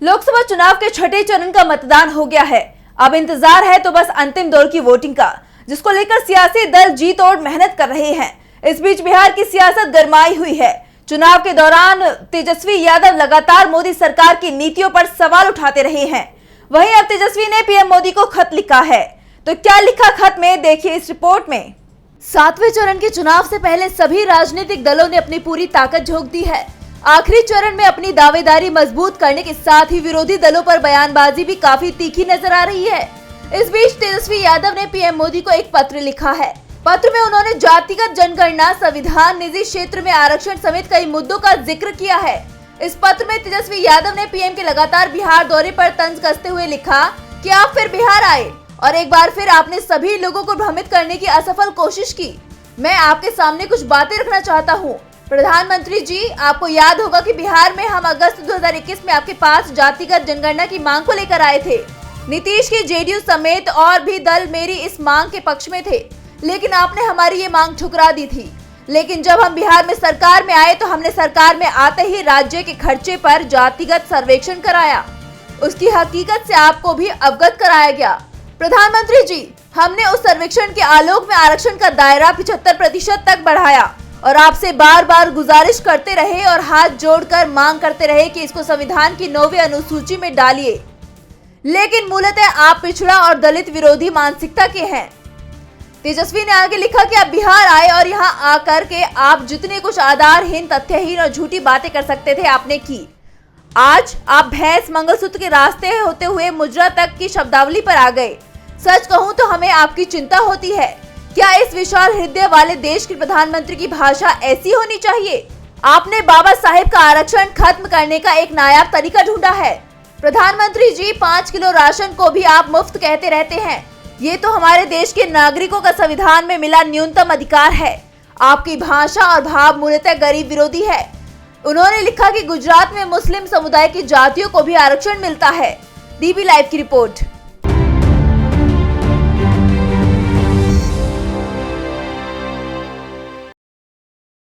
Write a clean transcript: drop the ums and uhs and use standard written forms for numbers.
लोकसभा चुनाव के छठे चरण का मतदान हो गया है। अब इंतजार है तो बस अंतिम दौर की वोटिंग का, जिसको लेकर सियासी दल जी तोड़ मेहनत कर रहे हैं। इस बीच बिहार की सियासत गरमाई हुई है। चुनाव के दौरान तेजस्वी यादव लगातार मोदी सरकार की नीतियों पर सवाल उठाते रहे हैं। वहीं अब तेजस्वी ने पीएम मोदी को खत लिखा है। तो क्या लिखा खत में, देखिए इस रिपोर्ट में। 7वें चरण के चुनाव से पहले सभी राजनीतिक दलों ने अपनी पूरी ताकत झोंक दी है। आखिरी चरण में अपनी दावेदारी मजबूत करने के साथ ही विरोधी दलों पर बयानबाजी भी काफी तीखी नजर आ रही है। इस बीच तेजस्वी यादव ने पीएम मोदी को एक पत्र लिखा है। पत्र में उन्होंने जातिगत जनगणना, संविधान, निजी क्षेत्र में आरक्षण समेत कई मुद्दों का जिक्र किया है। इस पत्र में तेजस्वी यादव ने पीएम के लगातार बिहार दौरे पर तंज कसते हुए लिखा कि आप फिर बिहार आए और एक बार फिर आपने सभी लोगों को भ्रमित करने की असफल कोशिश की। मैं आपके सामने कुछ बातें रखना चाहता हूँ। प्रधानमंत्री जी, आपको याद होगा कि बिहार में हम अगस्त 2021 में आपके पास जातिगत जनगणना की मांग को लेकर आए थे। नीतीश की जेडीयू समेत और भी दल मेरी इस मांग के पक्ष में थे, लेकिन आपने हमारी ये मांग ठुकरा दी थी। लेकिन जब हम बिहार में सरकार में आए तो हमने सरकार में आते ही राज्य के खर्चे पर जातिगत सर्वेक्षण कराया। उसकी हकीकत से आपको भी अवगत कराया गया। प्रधानमंत्री जी, हमने उस सर्वेक्षण के आलोक में आरक्षण का दायरा 75% तक बढ़ाया और आपसे बार बार गुजारिश करते रहे और हाथ जोड़कर मांग करते रहे कि इसको संविधान की 9वीं अनुसूची में डालिए। लेकिन मूलतः आप पिछड़ा और दलित विरोधी मानसिकता के हैं। तेजस्वी ने आगे लिखा कि आप बिहार आए और यहाँ आकर के आप जितने कुछ आधारहीन, तथ्यहीन और झूठी बातें कर सकते थे आपने की। आज आप भैंस मंगलसूत्र के रास्ते होते हुए मुजरा तक की शब्दावली पर आ गए। सच कहूं तो हमें आपकी चिंता होती है। क्या इस विशाल हृदय वाले देश के प्रधानमंत्री की भाषा ऐसी होनी चाहिए? आपने बाबा साहेब का आरक्षण खत्म करने का एक नायाब तरीका ढूंढा है। प्रधानमंत्री जी, 5 किलो राशन को भी आप मुफ्त कहते रहते हैं। ये तो हमारे देश के नागरिकों का संविधान में मिला न्यूनतम अधिकार है। आपकी भाषा और भाव मूलतः गरीब विरोधी है। उन्होंने लिखा कि गुजरात में मुस्लिम समुदाय की जातियों को भी आरक्षण मिलता है। डीबी लाइव की रिपोर्ट।